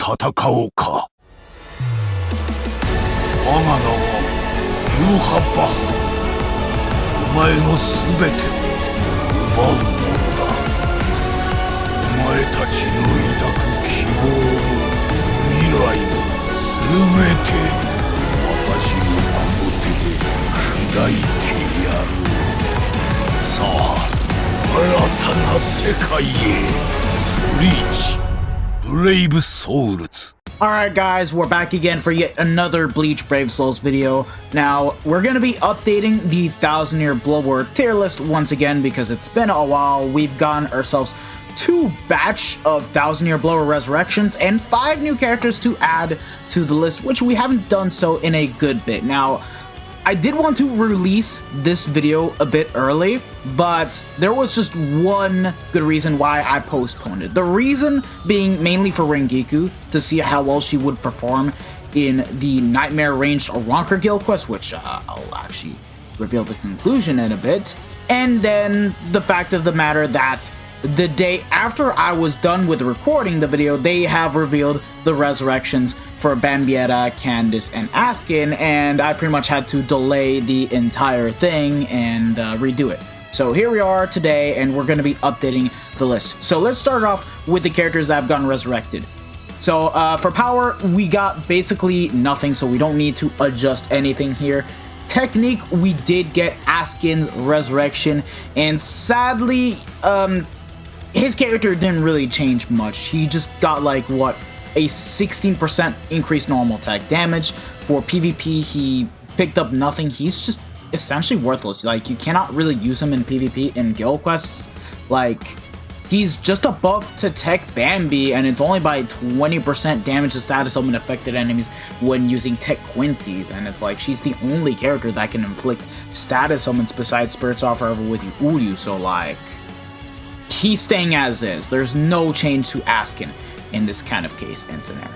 戦おうか。我が名はユーハ・バッハ。お前のすべてを奪うものだ。お前たちの抱く希望も未来もすべて私のこの手で砕いてやる。さあ、新たな世界へ。ブリーチ、ブレイブソウルズ。Alright guys, we're back again for yet another Bleach Brave Souls video. Now, we're going to be updating the 1000-year Blood War tier list once again because it's been a while. We've gotten ourselves 2 batch of 1000-year Blood War resurrections and 5 new characters to add to the list, which we haven't done so in a good bit. Now, I did want to release this video a bit early, but there was just one good reason why I postponed it. The reason being mainly for Rengiku, to see how well she would perform in the Nightmare Ranged Aronker Guild quest, which I'll actually reveal the conclusion in a bit. And then the fact of the matter that the day after I was done with recording the video, they have revealed the resurrections for Bambietta, Candace, and Askin, and I pretty much had to delay the entire thing and redo it. So here we are today, and we're going to be updating the list. So let's start off with the characters that have gotten resurrected. So for power, we got basically nothing, so we don't need to adjust anything here. Technique, we did get Askin's resurrection, and sadly, his character didn't really change much. He just got like, what, a 16% increased normal attack damage. For PvP, he picked up nothing. He's just essentially worthless. Like, you cannot really use him in PvP in guild quests. Like, he's just a buff to Tech Bambi, and it's only by 20% damage to status summon affected enemies when using Tech Quincy's, and it's like, she's the only character that can inflict status summons besides Spirit Software with Uryu, so like, he's staying as is. There's no change to Askin in this kind of case and scenario.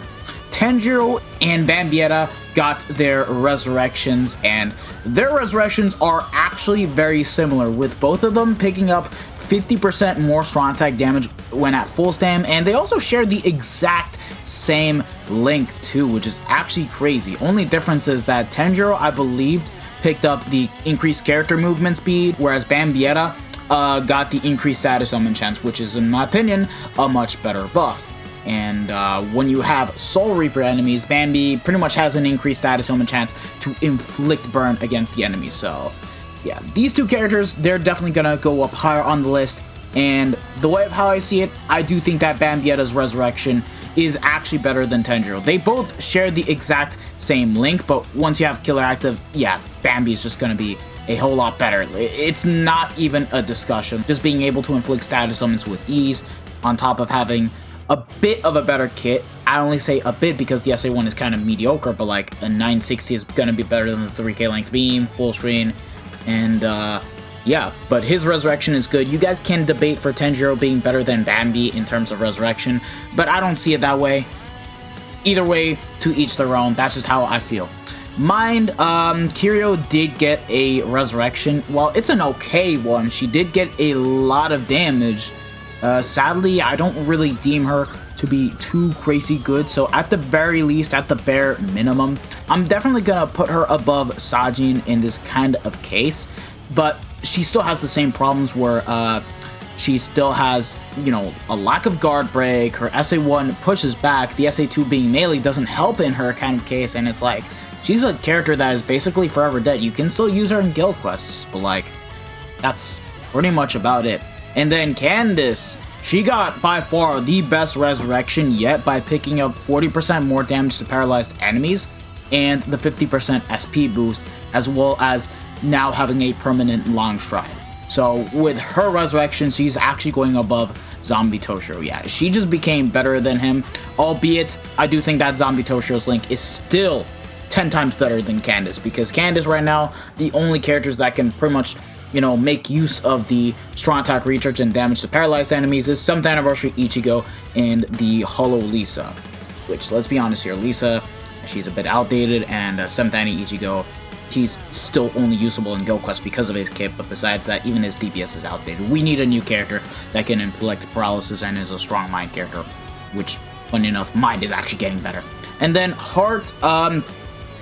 Tanjiro and Bambietta got their resurrections, and their resurrections are actually very similar, with both of them picking up 50% more strong attack damage when at full stam, and they also share the exact same link too, which is actually crazy. Only difference is that Tanjiro, I believed, picked up the increased character movement speed, whereas Bambietta got the increased status summon chance, which is, in my opinion, a much better buff. And when you have Soul Reaper enemies, Bambi pretty much has an increased status summon chance to inflict burn against the enemy. So yeah, these two characters, they're definitely gonna go up higher on the list. And the way of how I see it, I do think that Bambietta's resurrection is actually better than Tanjiro. They both share the exact same link, but once you have Killer active, yeah, Bambi is just gonna be a whole lot better. It's not even a discussion. Just being able to inflict status summons with ease, on top of having a bit of a better kit. I only say a bit because the SA1 is kind of mediocre, but like a 960 is gonna be better than the 3K length beam, full screen, and yeah, but his resurrection is good. You guys can debate for Tanjiro being better than Bambi in terms of resurrection, but I don't see it that way. Either way, to each their own. That's just how I feel. Mind, Kiryu did get a resurrection. Well, it's an okay one. She did get a lot of damage. Sadly, I don't really deem her to be too crazy good, so at the very least, at the bare minimum, I'm definitely gonna put her above Sajin in this kind of case, but she still has the same problems where she still has, you know, a lack of guard break, her SA1 pushes back, the SA2 being melee doesn't help in her kind of case, and it's like, she's a character that is basically forever dead. You can still use her in guild quests, but like, that's pretty much about it. And then Candace, she got by far the best resurrection yet by picking up 40% more damage to paralyzed enemies and the 50% SP boost, as well as now having a permanent long stride. So with her resurrection, she's actually going above Zombie Toshiro. Yeah, she just became better than him, albeit I do think that Zombie Toshiro's link is still 10 times better than Candace, because Candace right now, the only characters that can pretty much, you know, make use of the strong attack recharge and damage to paralyzed enemies is 7th Anniversary Ichigo and the Hollow Lisa. Which, let's be honest here, Lisa, she's a bit outdated, and 7th Annie Ichigo, he's still only usable in Guild Quest because of his kit, but besides that, even his DPS is outdated. We need a new character that can inflict paralysis and is a strong mind character, which funny enough, mine is actually getting better. And then Heart,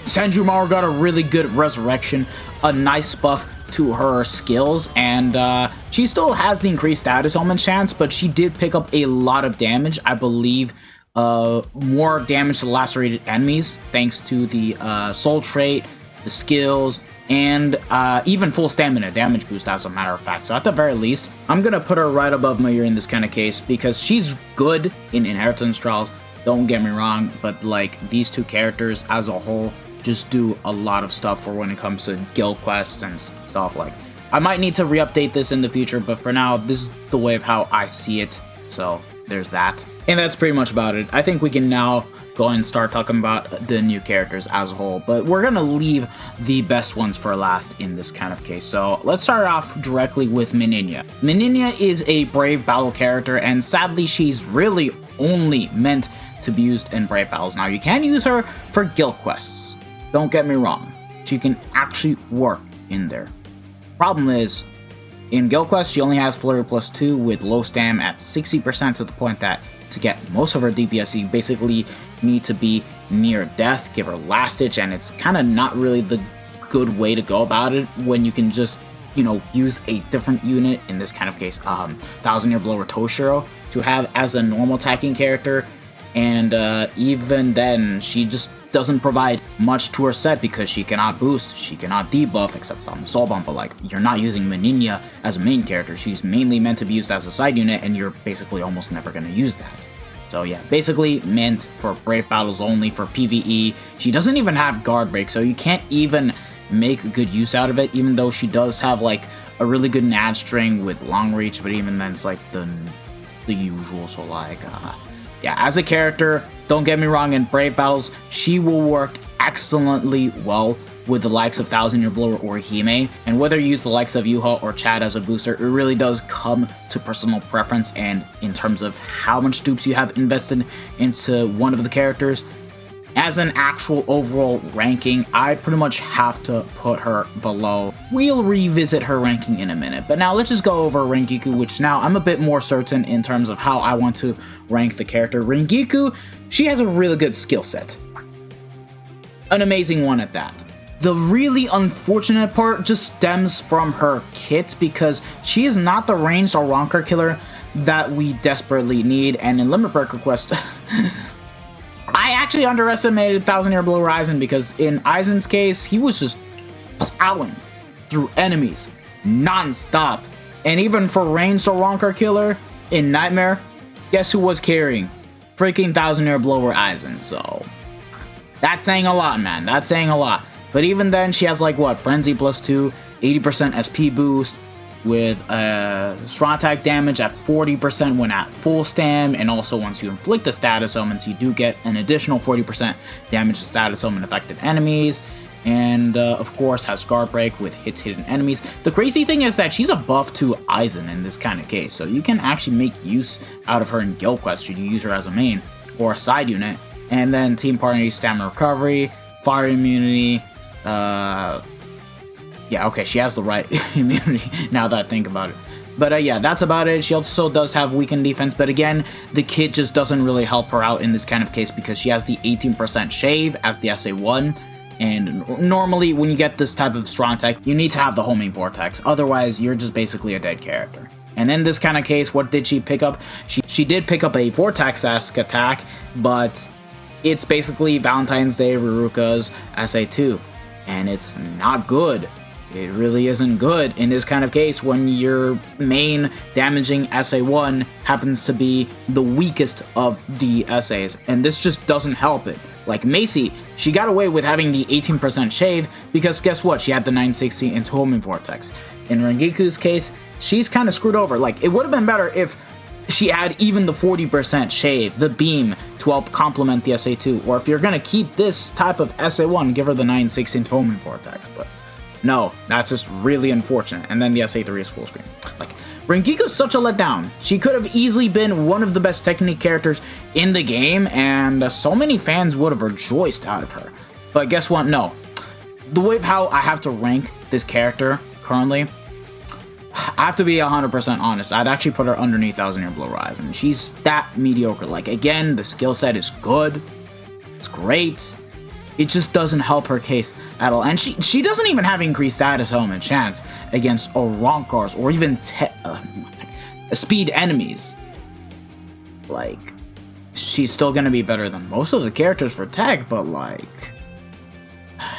Sanjumaru got a really good resurrection, a nice buff to her skills, and she still has the increased status element chance, but she did pick up a lot of damage. I believe more damage to lacerated enemies thanks to the soul trait, the skills, and even full stamina damage boost, as a matter of fact. So at the very least, I'm gonna put her right above Mayuri in this kind of case, because she's good in inheritance trials, don't get me wrong, but like these two characters as a whole just do a lot of stuff for when it comes to guild quests and stuff. Like, I might need to re-update this in the future, but for now, this is the way of how I see it. So there's that. And that's pretty much about it. I think we can now go and start talking about the new characters as a whole, but we're gonna leave the best ones for last in this kind of case. So let's start off directly with Meninia. Meninia is a brave battle character, and sadly she's really only meant to be used in brave battles. Now, you can use her for guild quests, don't get me wrong, she can actually work in there. Problem is, in guild quests she only has flurry +2 with low stam at 60%, to the point that to get most of her DPS you basically need to be near death, give her last ditch, and it's kind of not really the good way to go about it when you can just, you know, use a different unit, in this kind of case 1000-year blower Toshiro, to have as a normal attacking character. And even then, she just doesn't provide much to her set, because she cannot boost, she cannot debuff, except on the Soul Bomb, but like, you're not using Meninia as a main character. She's mainly meant to be used as a side unit, and you're basically almost never going to use that. So yeah, basically meant for brave battles only, for PvE. She doesn't even have guard break, so you can't even make good use out of it, even though she does have like a really good NAD string with long reach, but even then it's like the usual. So like, yeah, as a character, don't get me wrong, in brave battles, she will work excellently well with the likes of 1000-year blower or Hime, and whether you use the likes of Yuha or Chad as a booster, it really does come to personal preference, and in terms of how much dupes you have invested into one of the characters. As an actual overall ranking, I pretty much have to put her below. We'll revisit her ranking in a minute, but now let's just go over Rengiku, which now I'm a bit more certain in terms of how I want to rank the character. Rengiku, she has a really good skill set. An amazing one at that. The really unfortunate part just stems from her kit, because she is not the ranged or Ronker killer that we desperately need, and in Limit Break Request, I actually underestimated 1000-year blower Aizen, because in Aizen's case, he was just plowing through enemies non-stop. And even for ranged or Ronker killer in Nightmare, guess who was carrying? Freaking 1000-year blower Aizen. So that's saying a lot, man. That's saying a lot. But even then, she has like what? Frenzy +2, 80% SP boost, with strong attack damage at 40% when at full stam, and also once you inflict the status elements, you do get an additional 40% damage to status element affected enemies, and of course has guard break with hits hidden enemies. The crazy thing is that she's a buff to Aizen in this kind of case, so you can actually make use out of her in guild quests should you use her as a main or a side unit. And then team partner stamina recovery, fire immunity, yeah, okay, she has the right immunity now that I think about it. But yeah, that's about it. She also does have weakened defense, but again, the kit just doesn't really help her out in this kind of case, because she has the 18% shave as the SA1, and normally when you get this type of strong attack, you need to have the homing vortex, otherwise you're just basically a dead character. And in this kind of case, what did she pick up? She did pick up a vortex-esque attack, but it's basically Valentine's Day Ruruka's SA2, and it's not good. It really isn't good in this kind of case when your main damaging SA1 happens to be the weakest of the SAs, and this just doesn't help it. Like Macy, she got away with having the 18% shave because guess what? She had the 960 into homing vortex. In Rengiku's case, she's kind of screwed over. Like, it would have been better if she had even the 40% shave, the beam, to help complement the SA2, or if you're gonna keep this type of SA1, give her the 960 into homing vortex, but no, that's just really unfortunate. And then the SA3 is full screen. Like, Rengiku's such a letdown. She could have easily been one of the best technique characters in the game, and so many fans would have rejoiced out of her. But guess what? No. The way of how I have to rank this character currently, I have to be 100% honest. I'd actually put her underneath Thousand Year Blow Rise. I mean, she's that mediocre. Like, again, the skill set is good. It's great. It just doesn't help her case at all. And she doesn't even have increased status element chance against Oronkars or even speed enemies. Like, she's still gonna be better than most of the characters for tech, but like,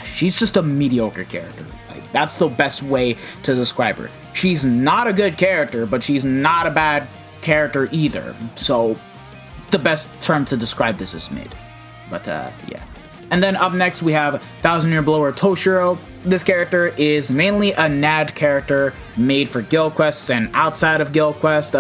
she's just a mediocre character. Like, that's the best way to describe her. She's not a good character, but she's not a bad character either. So, the best term to describe this is mid. But, yeah. And then up next, we have Thousand Year Blower Toshiro. This character is mainly a NAD character made for guild quests and outside of guild quest.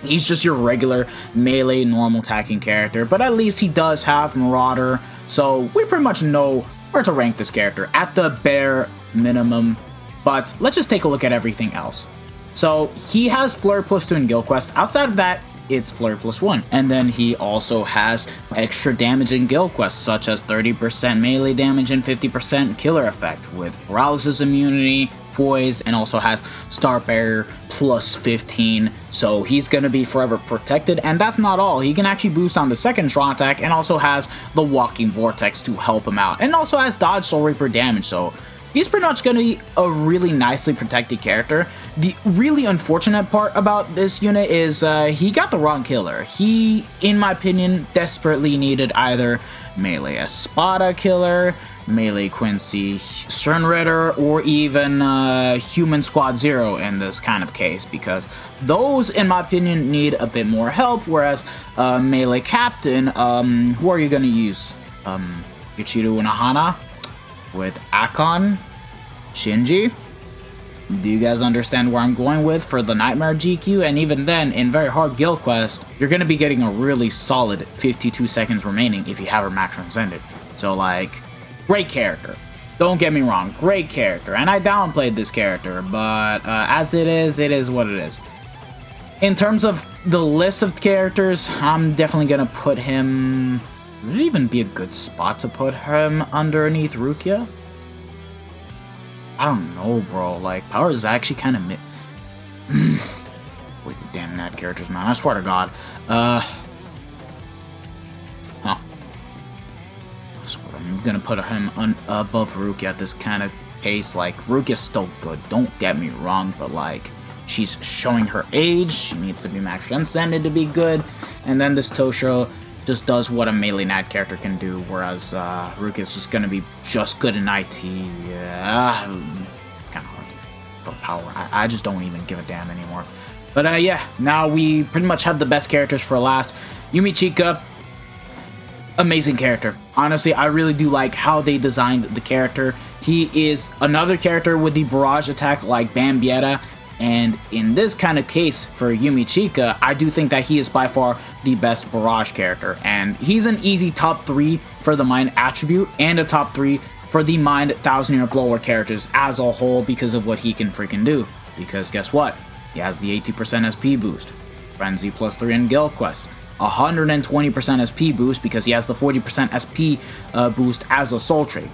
He's just your regular melee normal attacking character, but at least he does have Marauder, so we pretty much know where to rank this character at the bare minimum. But let's just take a look at everything else. So he has Flurry +2 in guild quest. Outside of that, it's Flurry +1. And then he also has extra damage in guild quests, such as 30% melee damage and 50% killer effect with paralysis immunity, poise, and also has Star Barrier +15, so he's gonna be forever protected. And that's not all, he can actually boost on the second strong attack and also has the Walking Vortex to help him out, and also has dodge Soul Reaper damage, so he's pretty much gonna be a really nicely protected character. The really unfortunate part about this unit is he got the wrong killer. He, in my opinion, desperately needed either melee Espada killer, melee Quincy Sternritter, or even Human Squad Zero in this kind of case, because those, in my opinion, need a bit more help, whereas melee Captain, who are you going to use? Ichiru Unohana with Akon, Shinji? Do you guys understand where I'm going with for the Nightmare GQ? And even then, in very hard guild quest, you're going to be getting a really solid 52 seconds remaining if you have her max transcended. So like, great character. Don't get me wrong, great character. And I downplayed this character, but as it is what it is. In terms of the list of characters, I'm definitely going to put him... Would it even be a good spot to put him underneath Rukia? I don't know, bro. Like, Power is actually kind of mid. Always the damn NAD characters, man. I swear to God. I'm gonna put him above Rukia at this kind of pace. Like, Rukia's still good, don't get me wrong, but like, she's showing her age. She needs to be max transcended to be good. And then this Toshiro just does what a melee NAD character can do, whereas Rukia's just gonna be just good in IT. Yeah, it's kind of hard for power. I just don't even give a damn anymore. But yeah, now we pretty much have the best characters for last. Yumi Chika, amazing character. Honestly, I really do like how they designed the character. He is another character with the barrage attack like Bambietta. And in this kind of case for Yumi Chika, I do think that he is by far the best barrage character. And he's an easy top 3 for the Mind attribute and a top 3 for the Mind 1000 Year Blower characters as a whole because of what he can freaking do. Because guess what? He has the 80% SP boost, Frenzy +3 in Guild Quest, 120% SP boost because he has the 40% SP boost as a Soul Trait.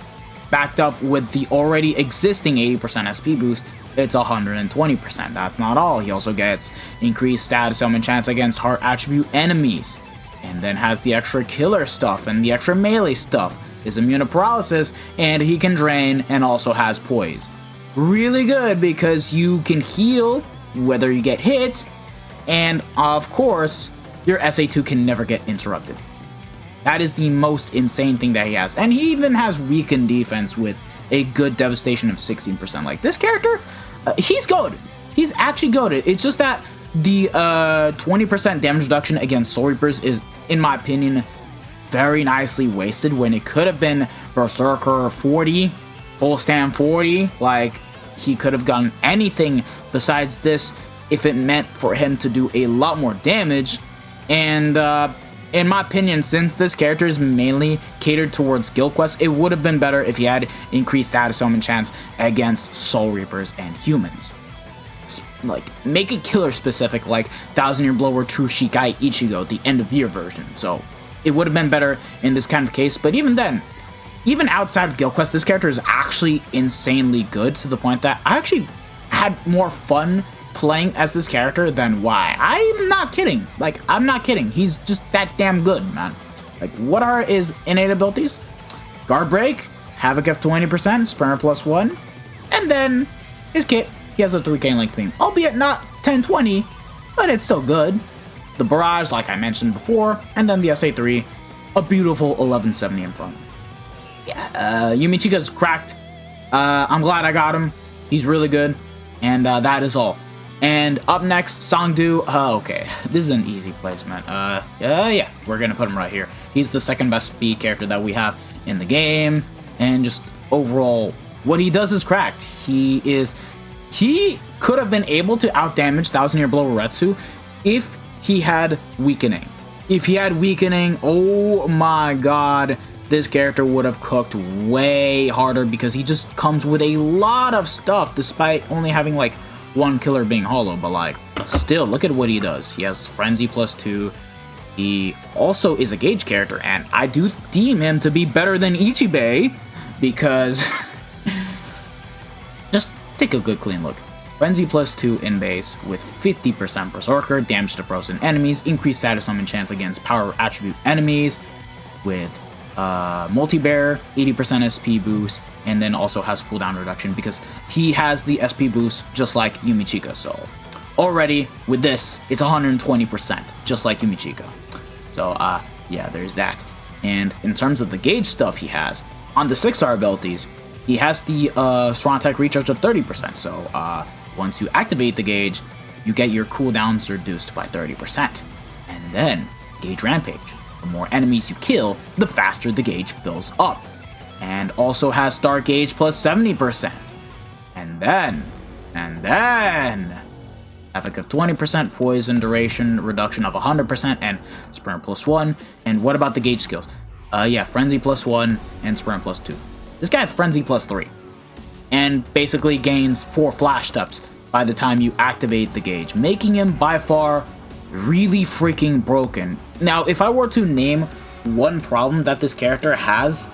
Backed up with the already existing 80% SP boost, it's 120%. That's not all. He also gets increased status element chance against heart attribute enemies, and then has the extra killer stuff and the extra melee stuff. Is immune to paralysis, and he can drain, and also has poise. Really good because you can heal whether you get hit, and of course, your SA2 can never get interrupted. That is the most insane thing that he has. And he even has weakened defense with a good devastation of 16%. Like, this character, he's goated. He's actually goated. It's just that the 20% damage reduction against Soul Reapers is, in my opinion, very nicely wasted when it could have been Berserker 40, Full Stand 40. Like, he could have gotten anything besides this if it meant for him to do a lot more damage. And in my opinion, since this character is mainly catered towards guild quests, it would have been better if he had increased status element chance against Soul Reapers and humans. Like, make it killer specific, like 1000 Year Blower True Shikai Ichigo, the end of year version. So it would have been better in this kind of case, but even then, even outside of guild quest, this character is actually insanely good to the point that I actually had more fun playing as this character than Y. I'm not kidding. Like, I'm not kidding. He's just that damn good, man. Like, what are his innate abilities? Guard Break, Havoc of 20%, Sprinter +1, and then his kit, he has a 3K length beam, albeit not 1020, but it's still good. The Barrage, like I mentioned before, and then the SA3, a beautiful 1170 in front. Yeah, Yumichika's cracked. I'm glad I got him. He's really good, and that is all. And up next, Songdu. Okay, this is an easy placement. Yeah, we're gonna put him right here. He's the second best speed character that we have in the game, and just overall, what he does is cracked. He could have been able to outdamage Thousand Year Blow Retsu if he had weakening. If he had weakening, oh my god, this character would have cooked way harder because he just comes with a lot of stuff despite only having like one killer being hollow, but like still look at what he does. He has Frenzy +2. He also is a gauge character, and I do deem him to be better than Ichibei because just take a good clean look. Frenzy +2 in base with 50% Berserker, damage to frozen enemies, increased status summon chance against power attribute enemies with multi-bear, 80% SP boost, and then also has cooldown reduction because he has the SP boost just like Yumichika. So already with this, it's 120%, just like Yumichika. So yeah, there's that. And in terms of the gauge stuff he has, on the 6-star abilities, he has the strong attack recharge of 30%. So once you activate the gauge, you get your cooldowns reduced by 30%. And then Gauge Rampage. The more enemies you kill, the faster the gauge fills up. And also has Star Gauge +70%. And then Havoc of 20%, Poison Duration Reduction of 100%, and Sprint +1. And what about the gauge skills? Yeah, Frenzy +1 and Sprint +2. This guy's Frenzy +3. And basically gains 4 flash steps by the time you activate the gauge, making him by far really freaking broken. Now, if I were to name one problem that this character has,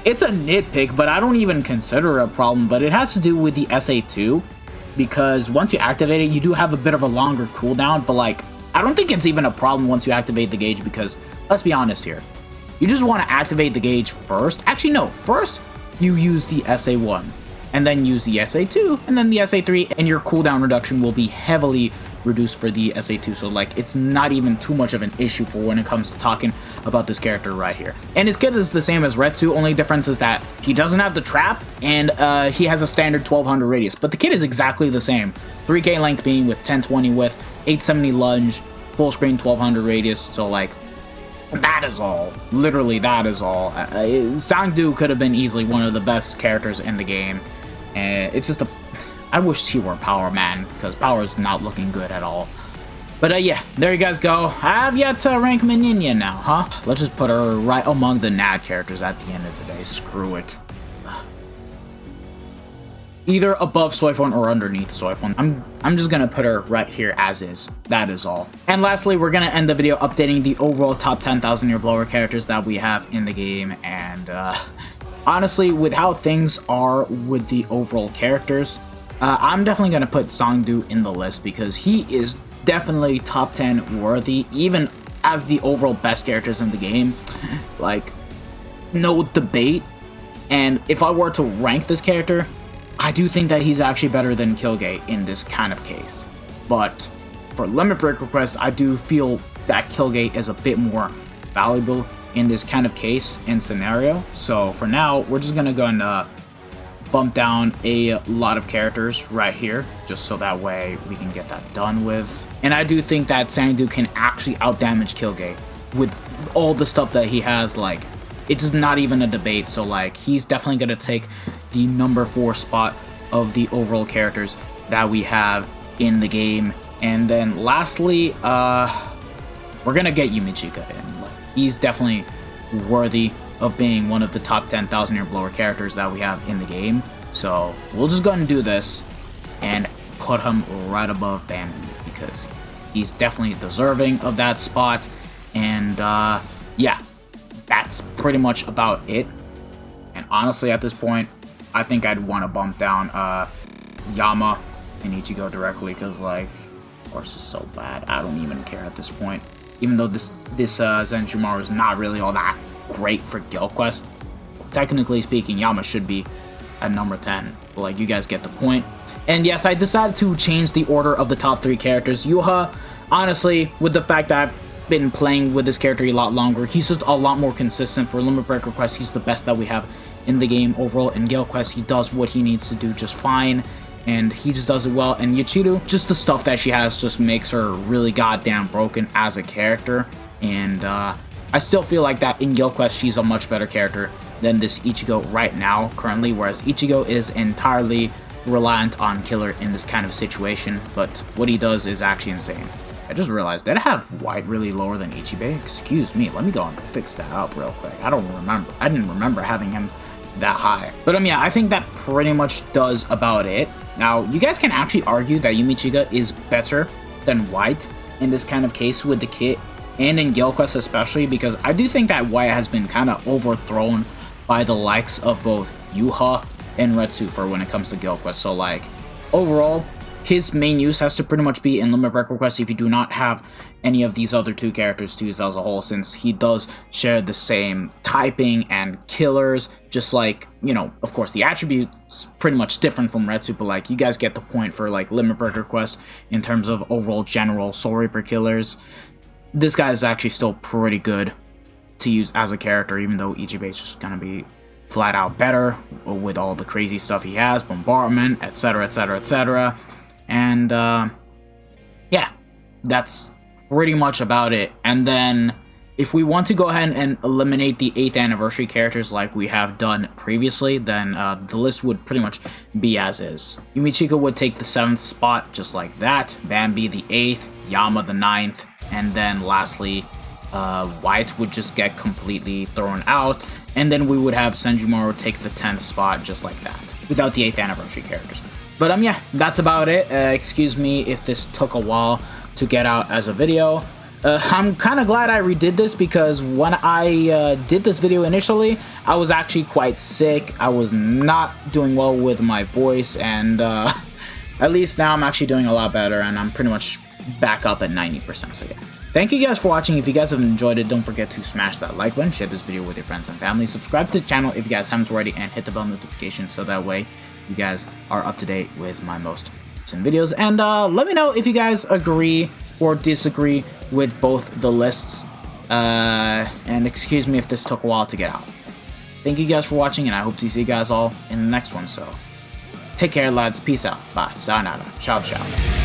it's a nitpick, but I don't even consider it a problem, but it has to do with the SA2, because once you activate it, you do have a bit of a longer cooldown, but like, I don't think it's even a problem once you activate the gauge, because let's be honest here, you just want to activate the gauge first. Actually, no, first you use the SA1, and then use the SA2, and then the SA3, and your cooldown reduction will be heavily reduced for the SA2, so like it's not even too much of an issue for when it comes to talking about this character right here. And his kit is the same as Retsu, only difference is that he doesn't have the trap, and he has a standard 1200 radius, but the kit is exactly the same. 3K length beam with 1020 width, 870 lunge, full screen 1200 radius, so like that is all. Literally that is all. Sangdu could have been easily one of the best characters in the game, and it's just I wish he were Power Man, because Power is not looking good at all. But yeah, there you guys go. I have yet to rank Meninian now, huh? Let's just put her right among the NAD characters at the end of the day. Screw it. Either above Soifon or underneath Soifon. I'm just gonna put her right here as is. That is all. And lastly, we're gonna end the video updating the overall top 10,000 year blower characters that we have in the game. And honestly, with how things are with the overall characters, I'm definitely going to put Songdu in the list because he is definitely top 10 worthy, even as the overall best characters in the game. Like, no debate. And if I were to rank this character, I do think that he's actually better than Kilgate in this kind of case. But for Limit Break Request, I do feel that Kilgate is a bit more valuable in this kind of case and scenario. So for now, we're just going to go and bump down a lot of characters right here, just so that way we can get that done with. And I do think that Sangdu can actually outdamage Kilgate with all the stuff that he has. Like, it's just not even a debate. So like, he's definitely gonna take the number 4 spot of the overall characters that we have in the game. And then lastly, we're gonna get Yumichika in. Like, he's definitely worthy of being one of the top 10,000 year blower characters that we have in the game. So we'll just go ahead and do this and put him right above Bambi because he's definitely deserving of that spot. And yeah, that's pretty much about it. And honestly, at this point, I think I'd want to bump down Yama in Ichigo directly, because like, of course, it's so bad. I don't even care at this point. Even though this Zenjumaru is not really all that great for Guild Quest, technically speaking, Yama should be at number 10. But like, you guys get the point. And yes, I decided to change the order of the top 3 characters. Yuha, honestly, with the fact that I've been playing with this character a lot longer, he's just a lot more consistent. For Limit Breaker Quest, he's the best that we have in the game overall. In Guild Quest, he does what he needs to do just fine, and he just does it well. And Yachiru, just the stuff that she has just makes her really goddamn broken as a character. And I still feel like that in Guild Quest, she's a much better character than this Ichigo right now, currently, whereas Ichigo is entirely reliant on Killer in this kind of situation, but what he does is actually insane. I just realized, did I have White really lower than Ichibe? Excuse me, let me go and fix that up real quick. I didn't remember having him that high. But yeah, I think that pretty much does about it. Now, you guys can actually argue that Yumi Chiga is better than White in this kind of case with the kit, and in Guild Quest especially, because I do think that White has been kind of overthrown by the likes of both Yuha and Retsu for when it comes to Guild Quest. So like, overall, his main use has to pretty much be in Limit Break Request if you do not have any of these other 2 characters to use as a whole, since he does share the same typing and killers, just like, you know, of course the attribute's pretty much different from Retsu, but like, you guys get the point for like Limit Break Request in terms of overall general Soul Reaper killers. This guy is actually still pretty good to use as a character, even though Ichibe is just gonna be flat out better with all the crazy stuff he has, bombardment, etc, etc, etc. And yeah, that's pretty much about it. And then if we want to go ahead and eliminate the 8th anniversary characters like we have done previously, then the list would pretty much be as is. Yumichika would take the 7th spot just like that, Bambi the 8th, Yama the 9th, and then lastly White would just get completely thrown out, and then we would have Senjumaru take the 10th spot just like that, without the 8th anniversary characters. But yeah, that's about it. Excuse me if this took a while to get out as a video. I'm kind of glad I redid this, because when I did this video initially, I was actually quite sick. I was not doing well with my voice, and at least now I'm actually doing a lot better, and I'm pretty much back up at 90%, so yeah. Thank you guys for watching. If you guys have enjoyed it, don't forget to smash that like button, share this video with your friends and family, subscribe to the channel if you guys haven't already, and hit the bell notification so that way you guys are up to date with my most recent videos. And let me know if you guys agree or disagree with both the lists. And excuse me if this took a while to get out. Thank you guys for watching, and I hope to see you guys all in the next one. So take care, lads. Peace out. Bye. Sayonara. Ciao, ciao.